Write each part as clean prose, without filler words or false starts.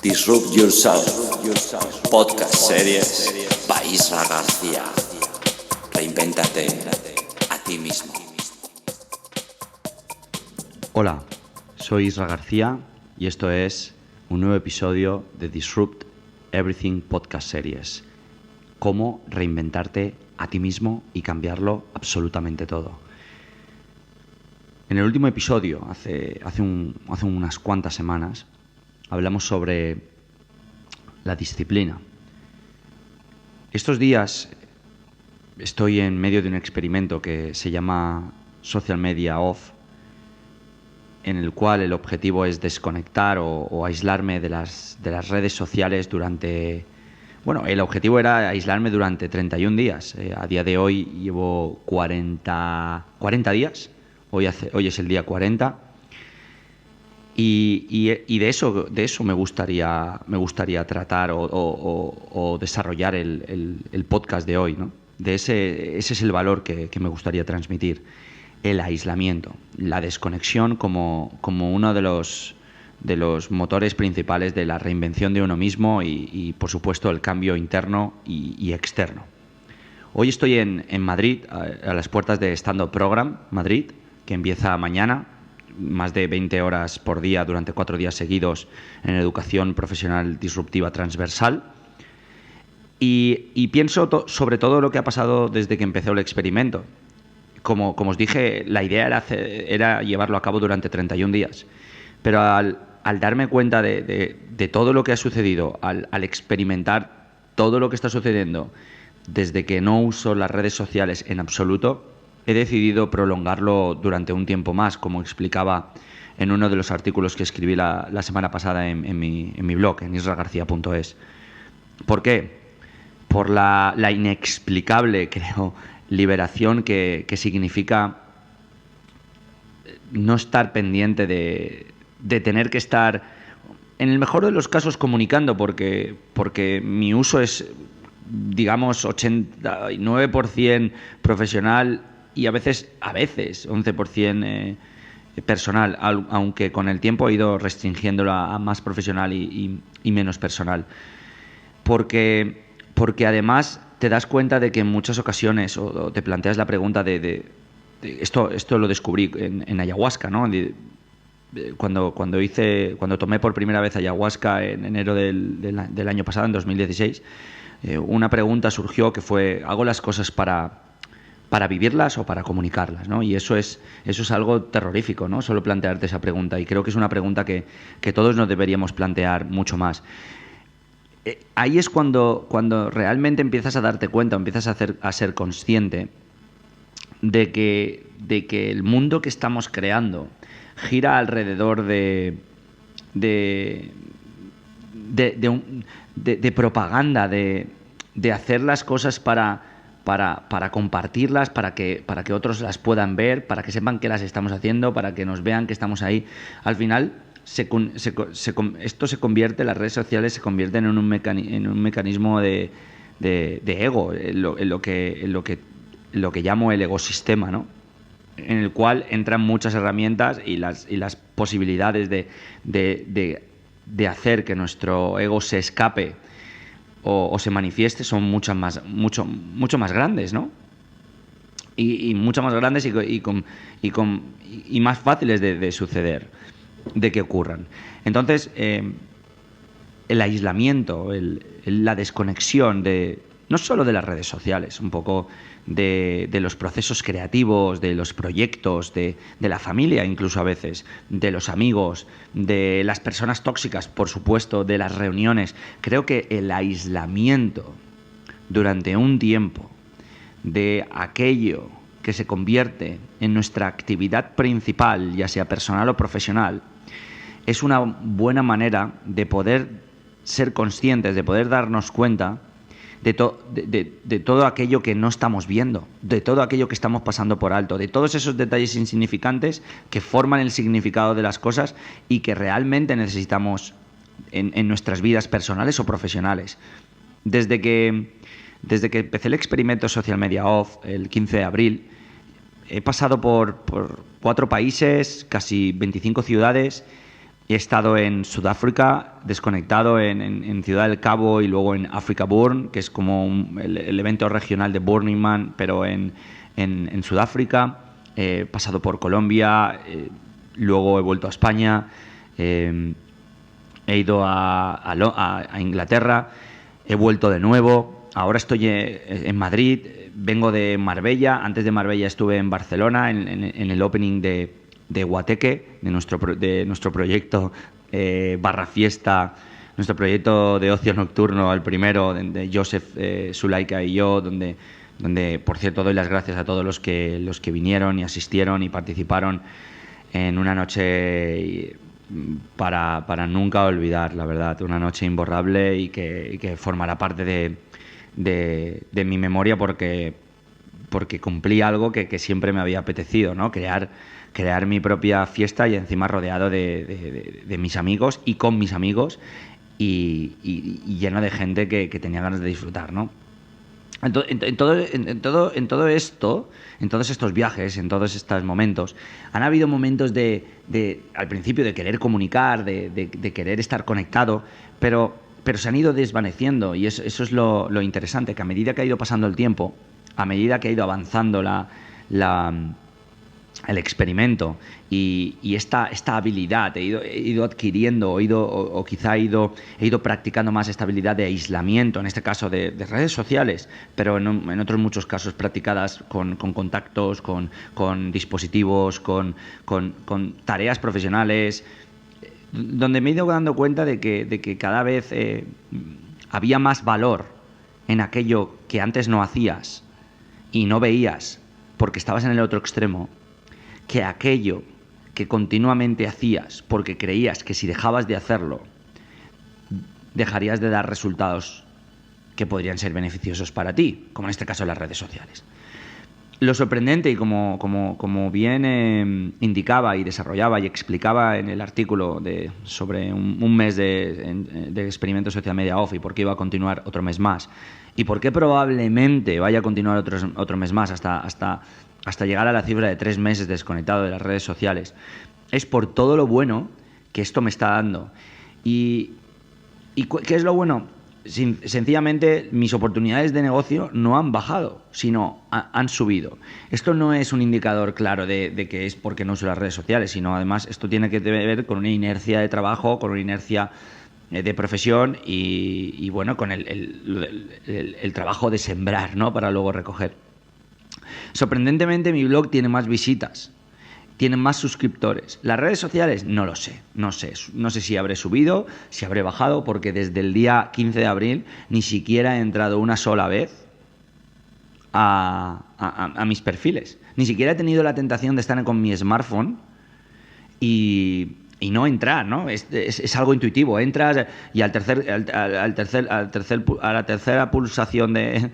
Disrupt Yourself, podcast series by Isra García. Reinvéntate a ti mismo. Hola, soy Isra García y esto es un nuevo episodio de Disrupt Everything Podcast Series. Cómo reinventarte a ti mismo y cambiarlo absolutamente todo. En el último episodio, hace unas cuantas semanas, hablamos sobre la disciplina. Estos días estoy en medio de un experimento que se llama Social Media Off, en el cual el objetivo es desconectar o aislarme de las redes sociales durante... Bueno, el objetivo era aislarme durante 31 días. A día de hoy llevo 40 días. Hoy es el día 40. Y de eso me gustaría tratar o desarrollar el podcast de hoy, ¿no? Ese es el valor que me gustaría transmitir. El aislamiento, la desconexión como uno de los motores principales de la reinvención de uno mismo y por supuesto, el cambio interno y externo. Hoy estoy en Madrid, a las puertas de Stand Up Program Madrid, que empieza mañana, más de 20 horas por día durante 4 días seguidos en educación profesional disruptiva transversal. Y pienso sobre todo lo que ha pasado desde que empezó el experimento. Como os dije, la idea era llevarlo a cabo durante 31 días. Pero al darme cuenta de todo lo que ha sucedido, al experimentar todo lo que está sucediendo desde que no uso las redes sociales en absoluto, he decidido prolongarlo durante un tiempo más, como explicaba en uno de los artículos que escribí la semana pasada en mi blog, en isragarcia.es. ¿Por qué? Por la inexplicable, creo, liberación que significa no estar pendiente de tener que estar, en el mejor de los casos, comunicando, porque mi uso es, digamos, 89% profesional y a veces 11% personal, aunque con el tiempo he ido restringiéndolo a más profesional y menos personal. Porque además te das cuenta de que en muchas ocasiones o te planteas la pregunta de esto lo descubrí en ayahuasca, ¿no? Cuando tomé por primera vez ayahuasca en enero del año pasado, en 2016, una pregunta surgió que fue: ¿hago las cosas para vivirlas o para comunicarlas, ¿no? Y eso es algo terrorífico, ¿no? Solo plantearte esa pregunta, y creo que es una pregunta que todos nos deberíamos plantear mucho más. Ahí es cuando realmente empiezas a darte cuenta, empiezas a ser consciente de que el mundo que estamos creando gira alrededor de propaganda, de hacer las cosas para compartirlas, para que otros las puedan ver, para que sepan que las estamos haciendo, para que nos vean que estamos ahí. Al final esto se convierte, las redes sociales se convierten en un mecanismo de ego, en lo que llamo el ecosistema, ¿no? En el cual entran muchas herramientas y las posibilidades de hacer que nuestro ego se escape o se manifieste son mucho más grandes, ¿no? Y mucho más grandes y más fáciles de suceder, de que ocurran. Entonces, el aislamiento, la desconexión no solo de las redes sociales, un poco de los procesos creativos, de los proyectos, de la familia, incluso a veces, de los amigos, de las personas tóxicas, por supuesto, de las reuniones. Creo que el aislamiento durante un tiempo de aquello que se convierte en nuestra actividad principal, ya sea personal o profesional, es una buena manera de poder ser conscientes, de poder darnos cuenta de todo aquello que no estamos viendo, de todo aquello que estamos pasando por alto, de todos esos detalles insignificantes que forman el significado de las cosas y que realmente necesitamos en nuestras vidas personales o profesionales. Desde que empecé el experimento Social Media Off, el 15 de abril, he pasado por 4 países, casi 25 ciudades, He estado en Sudáfrica, desconectado en Ciudad del Cabo y luego en Africa Burn, que es como el evento regional de Burning Man, pero en Sudáfrica. He pasado por Colombia, luego he vuelto a España, he ido a Inglaterra, he vuelto de nuevo. Ahora estoy en Madrid, vengo de Marbella. Antes de Marbella estuve en Barcelona, en el opening de Guateque, de nuestro proyecto barra fiesta, nuestro proyecto de ocio nocturno, el primero, de Joseph Zulaika y yo, donde por cierto doy las gracias a todos los que vinieron y asistieron y participaron en una noche para nunca olvidar, la verdad, una noche imborrable y que formará parte de mi memoria porque cumplí algo que siempre me había apetecido, ¿no? Crear mi propia fiesta y encima rodeado de mis amigos y con mis amigos y lleno de gente que tenía ganas de disfrutar, ¿no? En todo esto, en todos estos viajes, en todos estos momentos, han habido momentos al principio de querer comunicar, de querer estar conectado, pero se han ido desvaneciendo y eso es lo interesante, que a medida que ha ido pasando el tiempo, a medida que ha ido avanzando el experimento y esta habilidad he ido adquiriendo o quizá he ido practicando más esta habilidad de aislamiento, en este caso de redes sociales, pero en otros muchos casos practicadas con contactos, con dispositivos, con tareas profesionales, donde me he ido dando cuenta de que cada vez había más valor en aquello que antes no hacías y no veías porque estabas en el otro extremo, que aquello que continuamente hacías porque creías que si dejabas de hacerlo dejarías de dar resultados que podrían ser beneficiosos para ti, como en este caso las redes sociales. Lo sorprendente, y como bien indicaba y desarrollaba y explicaba en el artículo sobre un mes de experimento social media off y por qué iba a continuar otro mes más y por qué probablemente vaya a continuar otro mes más hasta llegar a la cifra de 3 meses desconectado de las redes sociales, es por todo lo bueno que esto me está dando. ¿Y qué es lo bueno? Sencillamente mis oportunidades de negocio no han bajado, sino han subido. Esto no es un indicador claro de que es porque no uso las redes sociales, sino además esto tiene que ver con una inercia de trabajo, con una inercia de profesión y bueno, con el trabajo de sembrar, ¿no? Para luego recoger. Sorprendentemente mi blog tiene más visitas, tiene más suscriptores. Las redes sociales no lo sé, no sé si habré subido, si habré bajado, porque desde el día 15 de abril ni siquiera he entrado una sola vez a mis perfiles. Ni siquiera he tenido la tentación de estar con mi smartphone y no entrar, ¿no? Es algo intuitivo. Entras y a la tercera pulsación de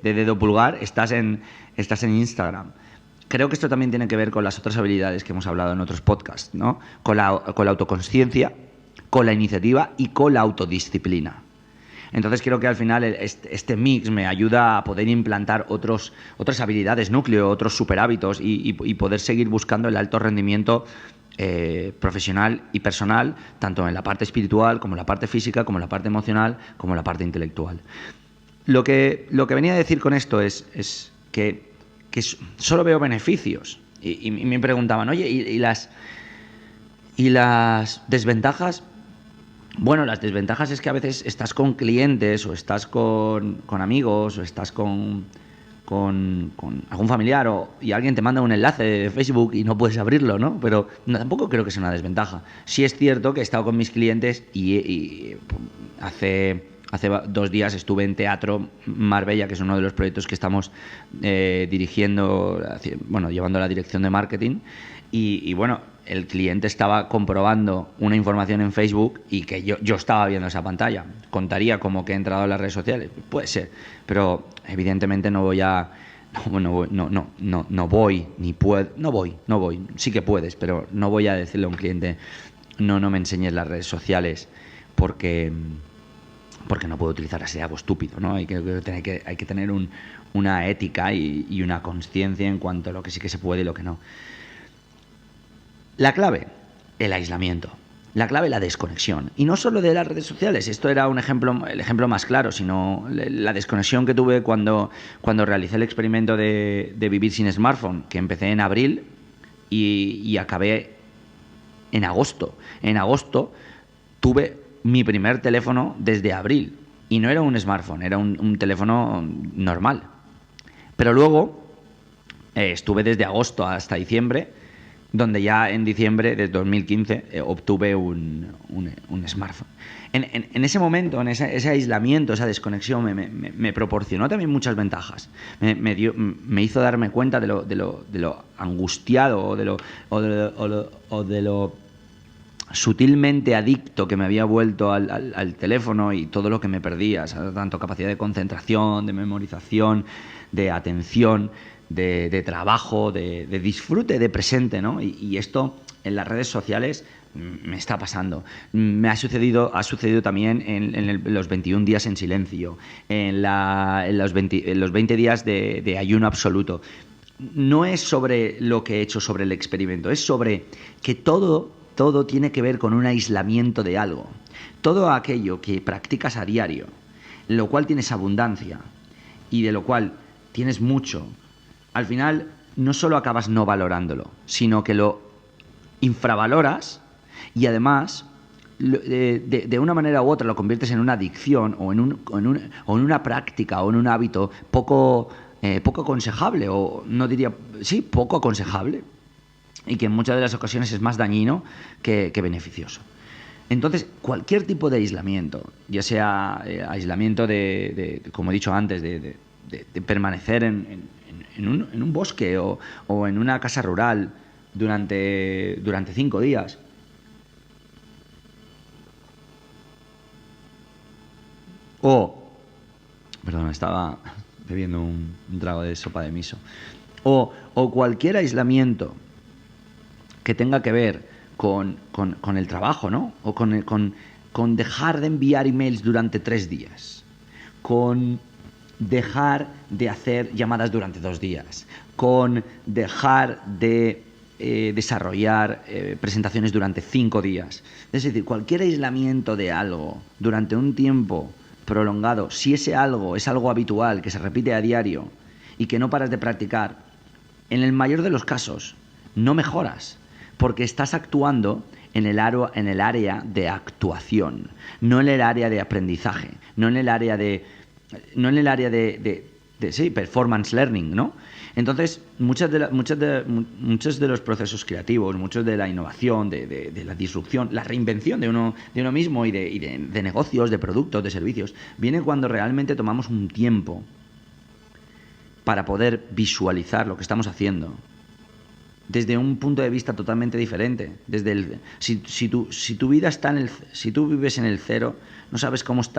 dedo pulgar estás en Instagram. Creo que esto también tiene que ver con las otras habilidades que hemos hablado en otros podcasts, ¿no? Con la autoconsciencia, con la iniciativa y con la autodisciplina. Entonces creo que al final este mix me ayuda a poder implantar otras habilidades núcleo, otros superhábitos y poder seguir buscando el alto rendimiento profesional y personal, tanto en la parte espiritual como en la parte física, como en la parte emocional, como en la parte intelectual. Lo que venía a decir con esto es que solo veo beneficios y me preguntaban, oye, ¿y las desventajas? Bueno, las desventajas es que a veces estás con clientes o estás con amigos o estás con algún familiar y alguien te manda un enlace de Facebook y no puedes abrirlo, ¿no? Pero tampoco creo que sea una desventaja. Sí es cierto que he estado con mis clientes y hace 2 días estuve en Teatro Marbella, que es uno de los proyectos que estamos dirigiendo, llevando la dirección de marketing y bueno, el cliente estaba comprobando una información en Facebook y que yo estaba viendo esa pantalla. Contaría como que he entrado a las redes sociales, puede ser, pero evidentemente no voy, sí que puedes, pero no voy a decirle a un cliente no me enseñes las redes sociales porque no puedo utilizar así algo estúpido, ¿no? Hay que tener una ética y una conciencia en cuanto a lo que sí que se puede y lo que no. La clave, el aislamiento. La clave es la desconexión. Y no solo de las redes sociales, esto era un ejemplo, el ejemplo más claro, sino la desconexión que tuve cuando realicé el experimento de vivir sin smartphone, que empecé en abril y acabé en agosto. En agosto tuve mi primer teléfono desde abril. Y no era un smartphone, era un teléfono normal. Pero luego estuve desde agosto hasta diciembre, donde ya en diciembre de 2015 obtuve un smartphone. En ese momento, en ese aislamiento, esa desconexión, me proporcionó también muchas ventajas. Me hizo darme cuenta de lo angustiado o de lo sutilmente adicto que me había vuelto al teléfono y todo lo que me perdía, ¿sabes? Tanto capacidad de concentración, de memorización, de atención, de trabajo, de disfrute, de presente, ¿no? Y esto en las redes sociales me está pasando. Me ha sucedido también en los 21 días en silencio, en los 20 días de ayuno absoluto. No es sobre lo que he hecho sobre el experimento, es sobre que todo tiene que ver con un aislamiento de algo. Todo aquello que practicas a diario, en lo cual tienes abundancia y de lo cual tienes mucho, al final no solo acabas no valorándolo, sino que lo infravaloras y además de una manera u otra lo conviertes en una adicción o en una práctica o en un hábito poco aconsejable, o no diría, sí, poco aconsejable, y que en muchas de las ocasiones es más dañino que beneficioso. Entonces, cualquier tipo de aislamiento, ya sea aislamiento como he dicho antes, de permanecer en un bosque o en una casa rural durante 5 días, perdón, estaba bebiendo un trago de sopa de miso, o cualquier aislamiento que tenga que ver con el trabajo, ¿no? O con dejar de enviar emails durante 3 días, con dejar de hacer llamadas durante 2 días, con dejar de desarrollar presentaciones durante 5 días. Es decir, cualquier aislamiento de algo durante un tiempo prolongado, si ese algo es algo habitual, que se repite a diario y que no paras de practicar, en el mayor de los casos no mejoras, porque estás actuando en el área de actuación, no en el área de aprendizaje, no en el área de performance learning, ¿no? Entonces, muchos de los procesos creativos, muchos de la innovación, de la disrupción, la reinvención de uno mismo y de negocios, de productos, de servicios, viene cuando realmente tomamos un tiempo para poder visualizar lo que estamos haciendo desde un punto de vista totalmente diferente. Si tu vida está si tú vives en el 0, no sabes cómo es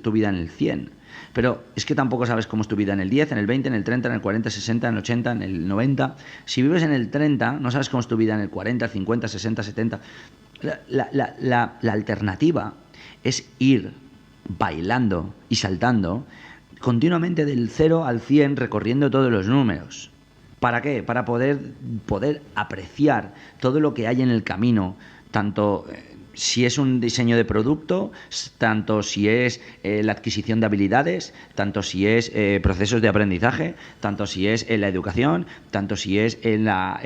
tu vida en el 100. Pero es que tampoco sabes cómo es tu vida en el 10, en el 20, en el 30, en el 40, 60, en el 80, en el 90. Si vives en el 30, no sabes cómo es tu vida en el 40, 50, 60, 70. La alternativa es ir bailando y saltando continuamente del 0 al 100, recorriendo todos los números. ¿Para qué? Para poder apreciar todo lo que hay en el camino, tanto si es un diseño de producto, tanto si es la adquisición de habilidades, tanto si es procesos de aprendizaje, tanto si es en la educación, tanto si es en la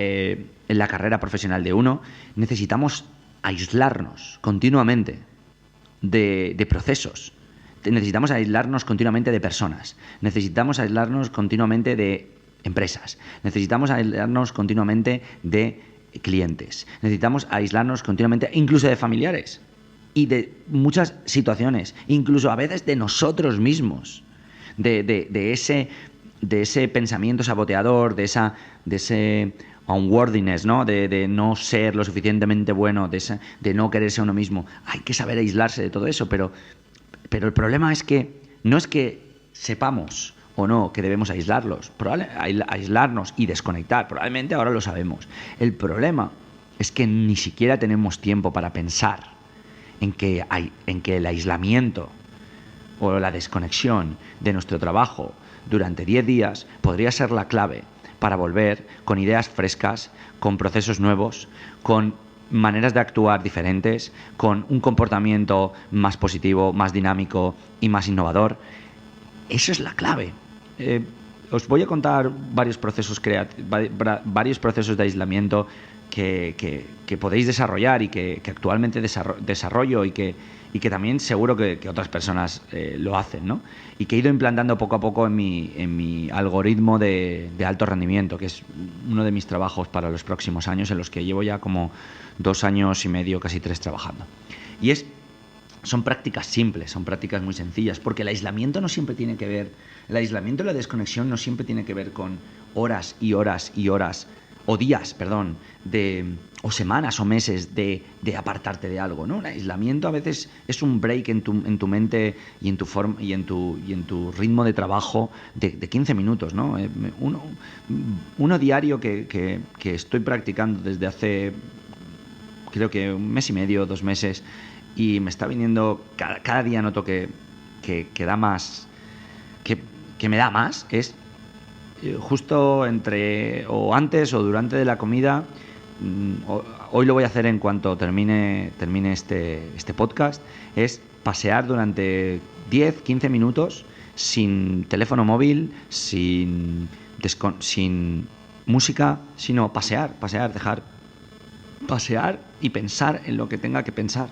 carrera profesional de uno. Necesitamos aislarnos continuamente de procesos. Necesitamos aislarnos continuamente de personas. Necesitamos aislarnos continuamente de empresas. Necesitamos aislarnos continuamente de clientes. Necesitamos aislarnos continuamente incluso de familiares y de muchas situaciones, incluso a veces de nosotros mismos, de ese pensamiento saboteador, de ese unworthiness, ¿no? De no ser lo suficientemente bueno, de no quererse a uno mismo. Hay que saber aislarse de todo eso, pero el problema es que no es que sepamos o no que debemos aislarnos y desconectar. Probablemente ahora lo sabemos. El problema es que ni siquiera tenemos tiempo para pensar en que el aislamiento o la desconexión de nuestro trabajo durante 10 días podría ser la clave para volver con ideas frescas, con procesos nuevos, con maneras de actuar diferentes, con un comportamiento más positivo, más dinámico y más innovador. Eso es la clave. Os voy a contar varios procesos de aislamiento que podéis desarrollar y que actualmente desarrollo y que también seguro que otras personas lo hacen, ¿no? Y que he ido implantando poco a poco en mi algoritmo de alto rendimiento, que es uno de mis trabajos para los próximos años, en los que llevo ya como 2 años y medio, casi 3 trabajando. Y son prácticas simples, son prácticas muy sencillas, porque el aislamiento y la desconexión no siempre tiene que ver con horas y horas y horas, o días, perdón, o semanas o meses de apartarte de algo, ¿no? El aislamiento a veces es un break en tu mente y en tu forma y en tu ritmo de trabajo de 15 minutos, ¿no? Uno diario que estoy practicando desde hace, creo que 1 mes y medio, 2 meses, y me está viniendo, cada día noto que da más, que me da más, es justo entre o antes o durante de la comida. Hoy lo voy a hacer en cuanto termine este podcast, es pasear durante 10-15 minutos sin teléfono móvil, sin música, sino pasear, dejar pasear y pensar en lo que tenga que pensar.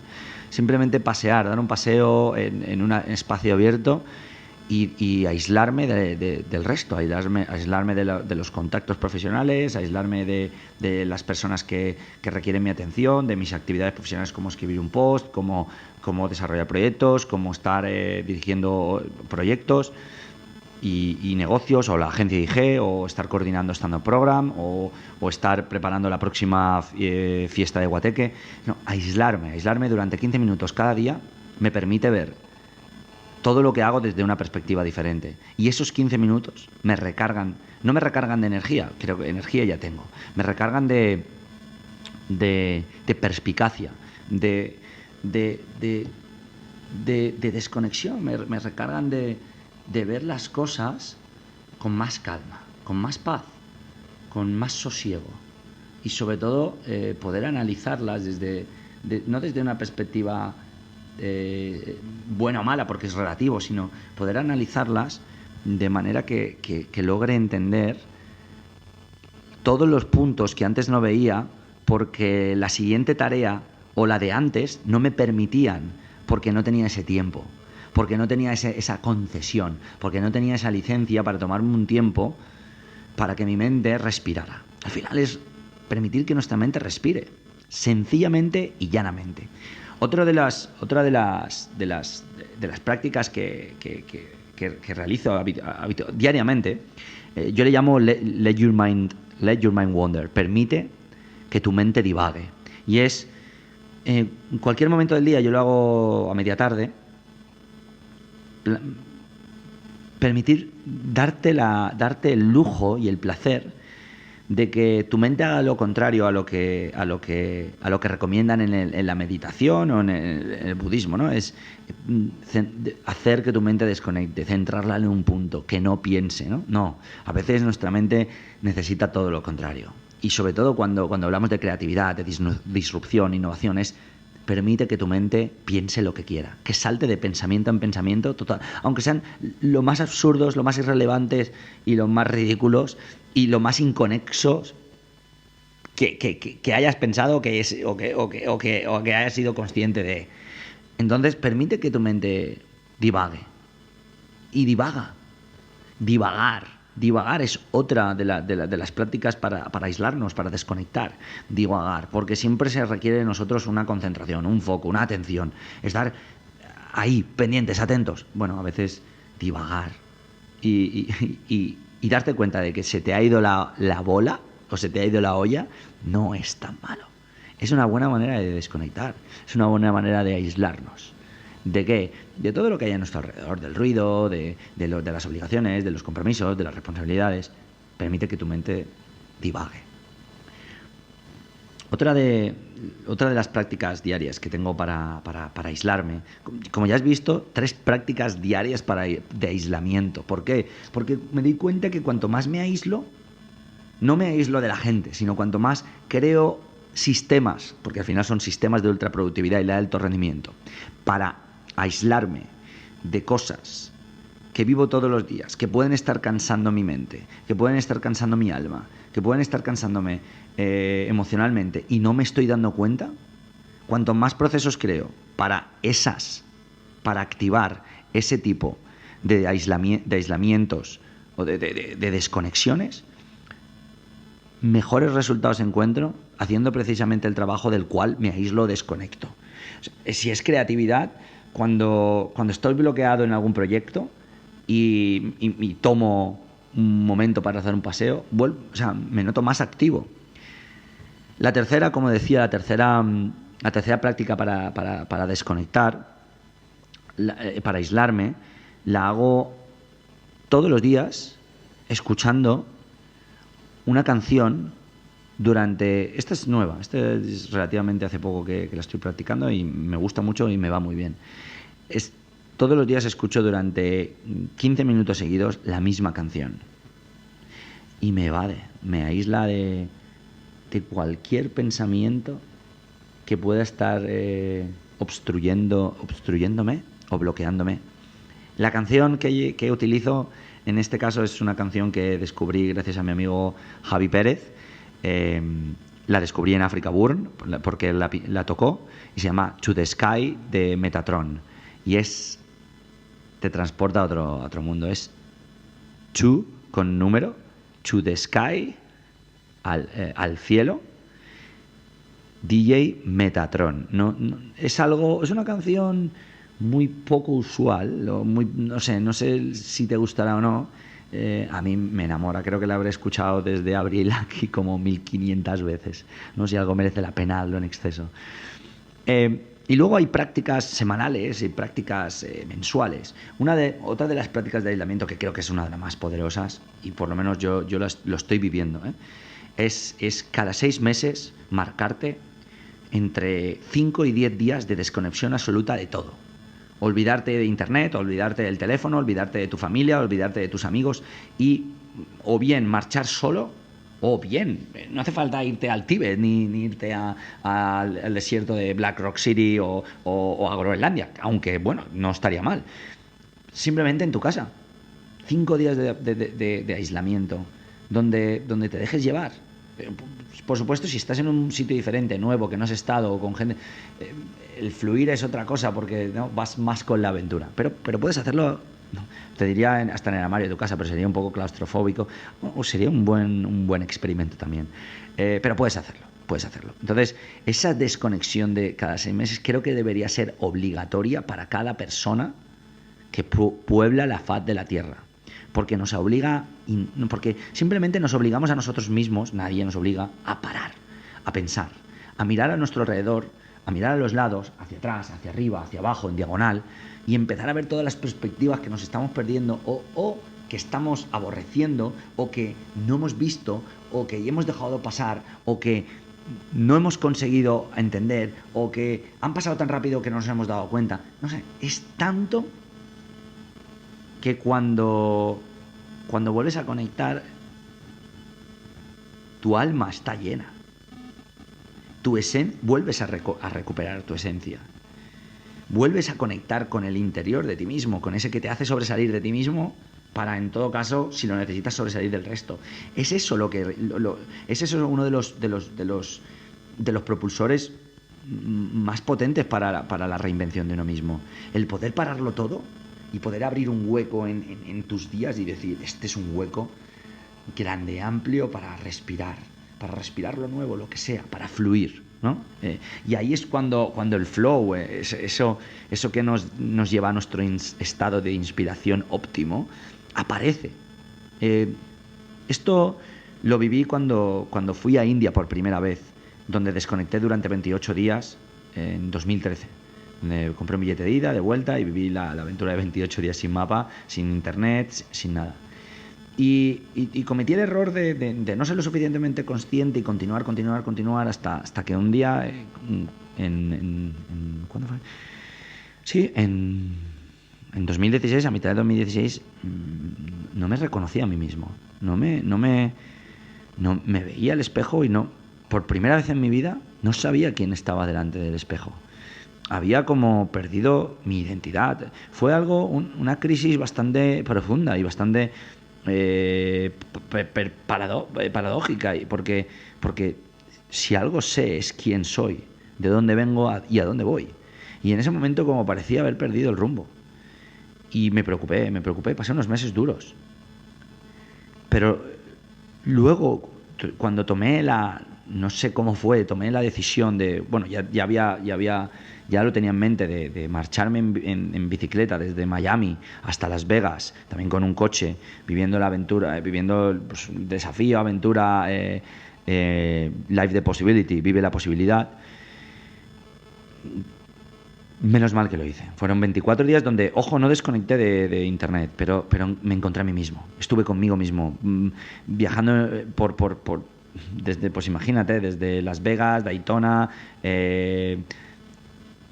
Simplemente pasear, dar un paseo en un espacio abierto y aislarme del resto, aislarme de los contactos profesionales, aislarme de las personas que requieren mi atención, de mis actividades profesionales, como escribir un post, como desarrollar proyectos, como estar dirigiendo proyectos y negocios, o la agencia IG, o estar coordinando stand-up program, o estar preparando la próxima fiesta de Guateque. No, aislarme durante 15 minutos cada día me permite ver todo lo que hago desde una perspectiva diferente. Y esos 15 minutos no me recargan de energía, creo que energía ya tengo, me recargan de perspicacia, de desconexión, me recargan de ver las cosas con más calma, con más paz, con más sosiego, y sobre todo poder analizarlas no desde una perspectiva buena o mala, porque es relativo, sino poder analizarlas de manera que logre entender todos los puntos que antes no veía, porque la siguiente tarea o la de antes no me permitían, porque no tenía ese tiempo, porque no tenía esa concesión, porque no tenía esa licencia para tomarme un tiempo para que mi mente respirara. Al final es permitir que nuestra mente respire, sencillamente y llanamente. Otra de las prácticas que realizo diariamente, yo le llamo let your mind wander. Permite que tu mente divague. Y es, en cualquier momento del día, yo lo hago a media tarde, permitir darte el lujo y el placer de que tu mente haga lo contrario a lo que recomiendan en la meditación o en el budismo, ¿no? Es hacer que tu mente desconecte, centrarla en un punto, que no piense, ¿no? No, a veces nuestra mente necesita todo lo contrario. Y sobre todo cuando hablamos de creatividad, de disrupción, innovación, permite que tu mente piense lo que quiera, que salte de pensamiento en pensamiento total, aunque sean lo más absurdos, lo más irrelevantes y lo más ridículos y lo más inconexos que hayas pensado o que hayas sido consciente de. Entonces permite que tu mente divague. Y Divagar es otra de las prácticas para aislarnos, para desconectar. Divagar, porque siempre se requiere de nosotros una concentración, un foco, una atención. Estar ahí, pendientes, atentos. Bueno, a veces divagar y darte cuenta de que se te ha ido la bola o se te ha ido la olla, no es tan malo. Es una buena manera de desconectar, es una buena manera de aislarnos. ¿De qué? De todo lo que hay a nuestro alrededor, del ruido, de las obligaciones, de los compromisos, de las responsabilidades. Permite que tu mente divague. Otra de las prácticas diarias que tengo para aislarme, como ya has visto, 3 prácticas diarias de aislamiento. ¿Por qué? Porque me di cuenta que cuanto más me aíslo, no me aíslo de la gente, sino cuanto más creo sistemas, porque al final son sistemas de ultraproductividad y de alto rendimiento, para aislarme de cosas que vivo todos los días, que pueden estar cansando mi mente, que pueden estar cansando mi alma, que pueden estar cansándome emocionalmente y no me estoy dando cuenta, cuanto más procesos creo para activar ese tipo de aislamientos o de desconexiones, mejores resultados encuentro haciendo precisamente el trabajo del cual me aíslo o desconecto. O sea, si es creatividad, cuando estoy bloqueado en algún proyecto y tomo un momento para hacer un paseo, me noto más activo. La tercera, como decía, la tercera práctica para desconectar, para aislarme, la hago todos los días escuchando una canción durante... Esta es nueva, esta es relativamente hace poco que la estoy practicando y me gusta mucho y me va muy bien. Todos los días escucho durante 15 minutos seguidos la misma canción y me evade, me aísla de cualquier pensamiento que pueda estar obstruyéndome o bloqueándome. La canción que utilizo en este caso es una canción que descubrí gracias a mi amigo Javi Pérez. La descubrí en Africa Burn porque la tocó y se llama To the Sky de Metatron y te transporta a otro mundo. Es To con número, To the Sky, al cielo, DJ Metatron. Es una canción muy poco usual, no sé si te gustará o no. A mí me enamora, creo que la habré escuchado desde abril aquí como 1500 veces. No sé si algo merece la pena darlo en exceso. Y luego hay prácticas semanales y prácticas mensuales. Otra de las prácticas de aislamiento que creo que es una de las más poderosas, y por lo menos yo lo estoy viviendo, es cada 6 meses marcarte entre 5 y 10 días de desconexión absoluta de todo. Olvidarte de internet, olvidarte del teléfono, olvidarte de tu familia, olvidarte de tus amigos y o bien marchar solo o bien, no hace falta irte al Tíbet ni irte al desierto de Black Rock City o a Groenlandia, aunque bueno, no estaría mal. Simplemente en tu casa. 5 días de aislamiento donde te dejes llevar. Por supuesto, si estás en un sitio diferente, nuevo, que no has estado o con gente, el fluir es otra cosa porque ¿no? vas más con la aventura. Pero puedes hacerlo, no, te diría hasta en el armario de tu casa, pero sería un poco claustrofóbico o sería un buen experimento también. Pero puedes hacerlo. Entonces, esa desconexión de cada 6 meses creo que debería ser obligatoria para cada persona que puebla la faz de la Tierra. Porque nos obliga, porque simplemente nos obligamos a nosotros mismos, nadie nos obliga a parar, a pensar, a mirar a nuestro alrededor, a mirar a los lados, hacia atrás, hacia arriba, hacia abajo, en diagonal, y empezar a ver todas las perspectivas que nos estamos perdiendo o que estamos aborreciendo, o que no hemos visto, o que hemos dejado pasar, o que no hemos conseguido entender, o que han pasado tan rápido que no nos hemos dado cuenta. No sé, es tanto que cuando vuelves a conectar, tu alma está llena. Vuelves a recuperar tu esencia. Vuelves a conectar con el interior de ti mismo, con ese que te hace sobresalir de ti mismo para, en todo caso, si lo necesitas, sobresalir del resto. Es eso es eso uno de los propulsores más potentes para la reinvención de uno mismo. El poder pararlo todo y poder abrir un hueco en tus días y decir, este es un hueco grande, amplio para respirar lo nuevo, lo que sea, para fluir, ¿no? Y ahí es cuando el flow, eso que nos lleva a nuestro estado de inspiración óptimo, aparece. Esto lo viví cuando fui a India por primera vez, donde desconecté durante 28 días en 2013. Me compré un billete de ida, de vuelta y viví la aventura de 28 días sin mapa, sin internet, sin nada. Y cometí el error de no ser lo suficientemente consciente y continuar hasta que un día, ¿cuándo fue? Sí, en 2016, a mitad de 2016, no me reconocía a mí mismo. No me veía al espejo y no, por primera vez en mi vida, No sabía quién estaba delante del espejo. Había como perdido mi identidad. Fue una crisis bastante profunda y bastante paradójica, porque si algo sé es quién soy, de dónde vengo y a dónde voy. Y en ese momento como parecía haber perdido el rumbo. Y me preocupé, pasé unos meses duros. Pero luego, cuando no sé cómo fue, tomé la decisión de, bueno, ya lo tenía en mente de marcharme en bicicleta desde Miami hasta Las Vegas, también con un coche, viviendo la aventura, viviendo pues, desafío, aventura, Live the Possibility, vive la posibilidad. Menos mal que lo hice. Fueron 24 días donde, ojo, no desconecté de internet, pero me encontré a mí mismo. Estuve conmigo mismo, viajando desde, pues imagínate, desde Las Vegas, Daytona,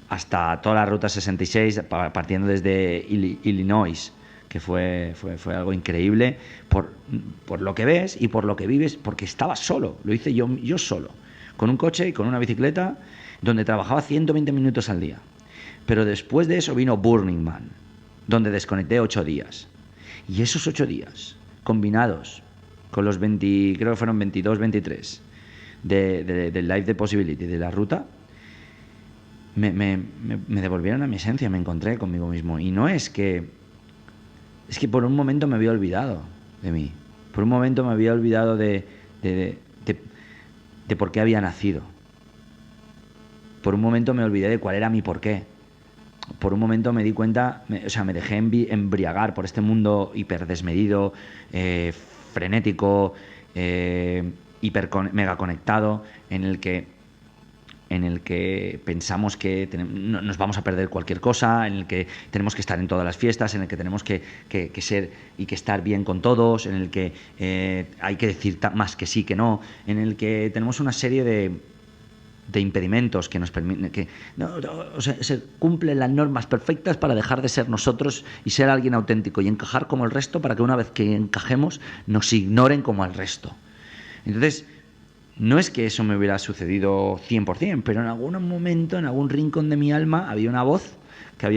hasta toda la ruta 66, partiendo desde Illinois, que fue algo increíble por lo que ves y por lo que vives, porque estaba solo. Lo hice yo solo, con un coche y con una bicicleta, donde trabajaba 120 minutos al día. Pero después de eso vino Burning Man, donde desconecté 8 días. Y esos 8 días, combinados con los 20, creo que fueron 22, 23, del Live the Possibility, de la ruta, me devolvieron a mi esencia, me encontré conmigo mismo. Y no es que... Es que por un momento me había olvidado de mí. Por un momento me había olvidado de por qué había nacido. Por un momento me olvidé de cuál era mi porqué. Por un momento me di cuenta, me dejé embriagar por este mundo hiperdesmedido, frenético, mega conectado, en el que pensamos que nos vamos a perder cualquier cosa, en el que tenemos que estar en todas las fiestas, en el que tenemos que ser y que estar bien con todos, en el que hay que decir más que sí que no, en el que tenemos una serie de impedimentos que nos permiten se cumplen las normas perfectas para dejar de ser nosotros y ser alguien auténtico y encajar como el resto, para que una vez que encajemos nos ignoren como al resto. Entonces, no es que eso me hubiera sucedido 100%, pero en algún momento, en algún rincón de mi alma, había una voz que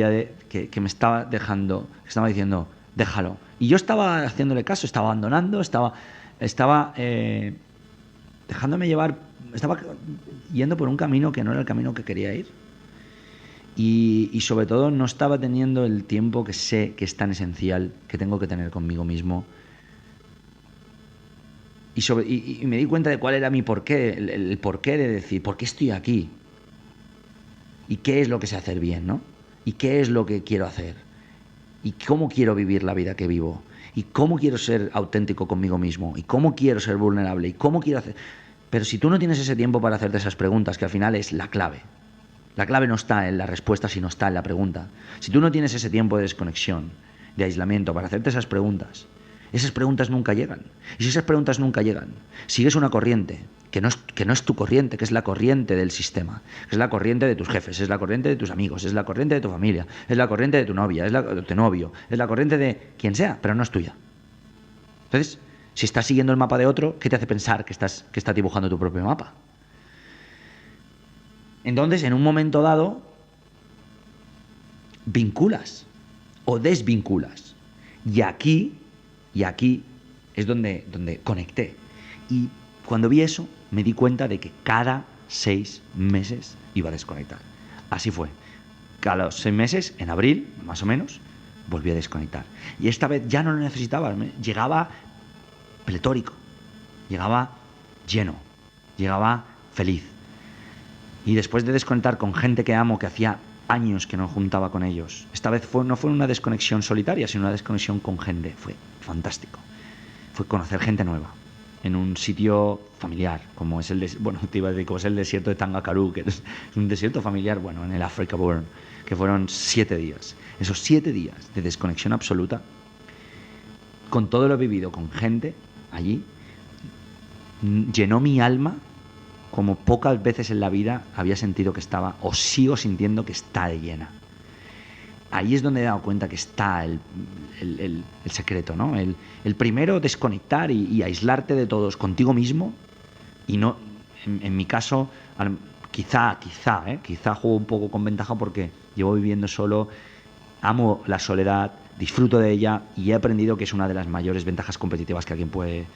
me estaba diciendo, déjalo. Y yo estaba haciéndole caso, estaba abandonando, estaba dejándome llevar, estaba yendo por un camino que no era el camino que quería ir. Y sobre todo no estaba teniendo el tiempo que sé que es tan esencial, que tengo que tener conmigo mismo. Y me di cuenta de cuál era mi porqué, el porqué de decir, ¿por qué estoy aquí? ¿Y qué es lo que sé hacer bien, no? ¿Y qué es lo que quiero hacer? ¿Y cómo quiero vivir la vida que vivo? ¿Y cómo quiero ser auténtico conmigo mismo? ¿Y cómo quiero ser vulnerable? ¿Y cómo quiero hacer...? Pero si tú no tienes ese tiempo para hacerte esas preguntas, que al final es la clave. La clave no está en la respuesta, sino está en la pregunta. Si tú no tienes ese tiempo de desconexión, de aislamiento, para hacerte esas preguntas nunca llegan. Y si esas preguntas nunca llegan, sigues una corriente que no es tu corriente, que es la corriente del sistema, que es la corriente de tus jefes, es la corriente de tus amigos, es la corriente de tu familia, es la corriente de tu novia, de tu novio, es la corriente de quien sea, pero no es tuya. Entonces, si estás siguiendo el mapa de otro, ¿qué te hace pensar que estás dibujando tu propio mapa? Entonces, en un momento dado, vinculas o desvinculas. Y aquí es donde conecté. Y cuando vi eso, me di cuenta de que cada 6 meses iba a desconectar. Así fue. Cada los 6 meses, en abril, más o menos, volví a desconectar. Y esta vez ya no lo necesitaba. Llegaba pletórico, llegaba lleno, llegaba feliz. Y después de desconectar con gente que amo, que hacía años que no juntaba con ellos, esta vez no fue una desconexión solitaria, sino una desconexión con gente. Fue fantástico. Fue conocer gente nueva en un sitio familiar, como es como es el desierto de Tangakaru, que es un desierto familiar, en el Africa Burn, que fueron 7 días. Esos 7 días de desconexión absoluta, con todo lo vivido con gente allí, llenó mi alma como pocas veces en la vida había sentido que estaba, o sigo sintiendo que está de llena. Ahí es donde he dado cuenta que está el secreto, ¿no? El primero, desconectar y aislarte de todos contigo mismo, y no, en mi caso, Quizá juego un poco con ventaja porque llevo viviendo solo, amo la soledad, disfruto de ella y he aprendido que es una de las mayores ventajas competitivas que alguien puede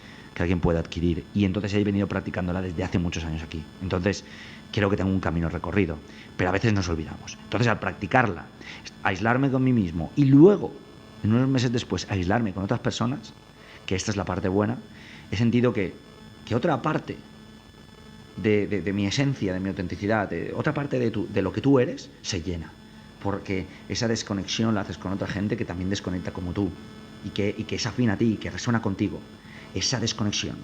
adquirir. Y entonces he venido practicándola desde hace muchos años aquí. Entonces creo que tengo un camino recorrido, pero a veces nos olvidamos. Entonces al practicarla, aislarme con mí mismo y luego, en unos meses después, aislarme con otras personas, que esta es la parte buena, he sentido que otra parte de mi esencia, de mi autenticidad, de otra parte de lo que tú eres, se llena. Porque esa desconexión la haces con otra gente que también desconecta como tú y que es afín a ti, que resuena contigo. Esa desconexión,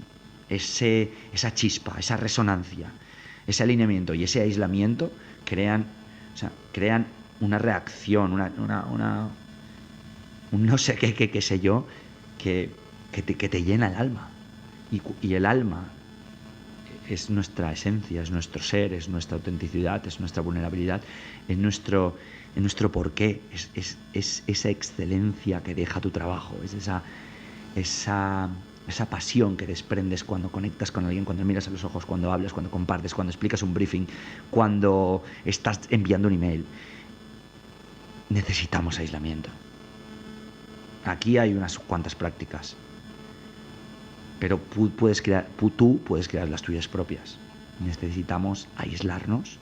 esa chispa, esa resonancia, ese alineamiento y ese aislamiento crean una reacción, un no sé qué sé yo, que te llena el alma. Y el alma es nuestra esencia, es nuestro ser, es nuestra autenticidad, es nuestra vulnerabilidad, es nuestro porqué, es esa excelencia que deja tu trabajo, es esa pasión que desprendes cuando conectas con alguien, cuando miras a los ojos, cuando hablas, cuando compartes, cuando explicas un briefing, cuando estás enviando un email. Necesitamos aislamiento. Aquí hay unas cuantas prácticas, pero tú puedes crear las tuyas propias. Necesitamos aislarnos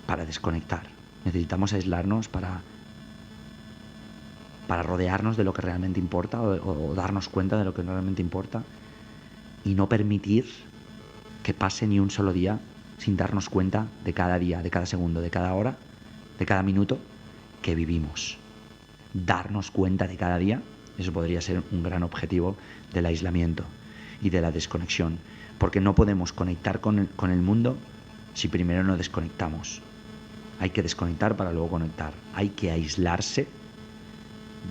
para desconectar. Necesitamos aislarnos para rodearnos de lo que realmente importa o darnos cuenta de lo que realmente importa y no permitir que pase ni un solo día sin darnos cuenta de cada día, de cada segundo, de cada hora, de cada minuto que vivimos. Darnos cuenta de cada día, eso podría ser un gran objetivo del aislamiento y de la desconexión, porque no podemos conectar con el mundo si primero no desconectamos. Hay que desconectar para luego conectar. Hay que aislarse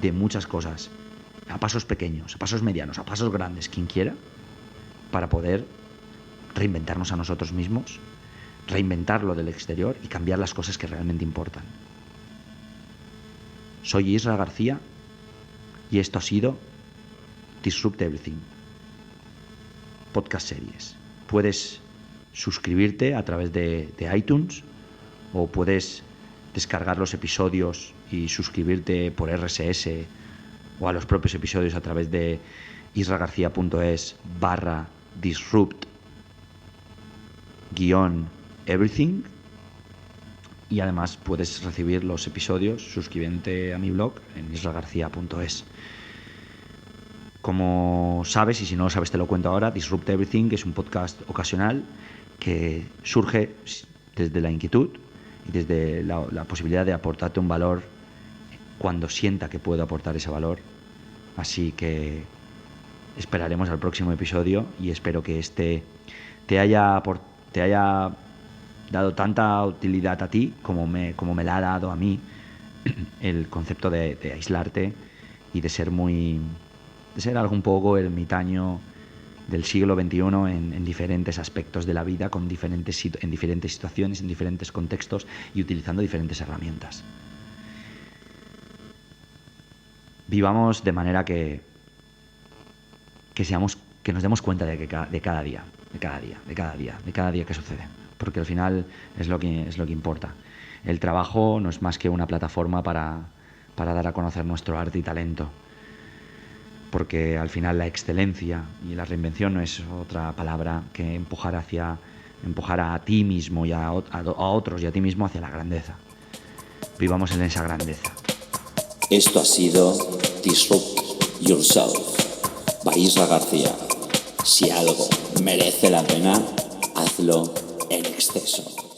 de muchas cosas, a pasos pequeños, a pasos medianos, a pasos grandes, quien quiera, para poder reinventarnos a nosotros mismos, reinventar lo del exterior y cambiar las cosas que realmente importan. Soy Isra García y esto ha sido Disrupt Everything, podcast series. Puedes suscribirte a través de iTunes o puedes descargar los episodios y suscribirte por RSS o a los propios episodios a través de isragarcia.es/disrupt-everything. Y además puedes recibir los episodios suscribiéndote a mi blog en isragarcia.es. Como sabes, y si no lo sabes te lo cuento ahora, Disrupt Everything es un podcast ocasional que surge desde la inquietud y desde la posibilidad de aportarte un valor cuando sienta que puedo aportar ese valor. Así que esperaremos al próximo episodio y espero que este te haya dado tanta utilidad a ti como me la ha dado a mí el concepto de aislarte y de ser algo un poco ermitaño del siglo XXI en diferentes aspectos de la vida, en diferentes situaciones, en diferentes contextos y utilizando diferentes herramientas. Vivamos de manera que nos demos cuenta de cada día que sucede, porque al final es lo que importa. El trabajo no es más que una plataforma para dar a conocer nuestro arte y talento, porque al final la excelencia y la reinvención no es otra palabra que empujar a ti mismo y a otros y a ti mismo hacia la grandeza. Vivamos en esa grandeza. Esto ha sido Disrupt Yourself by Isra García. Si algo merece la pena, hazlo en exceso.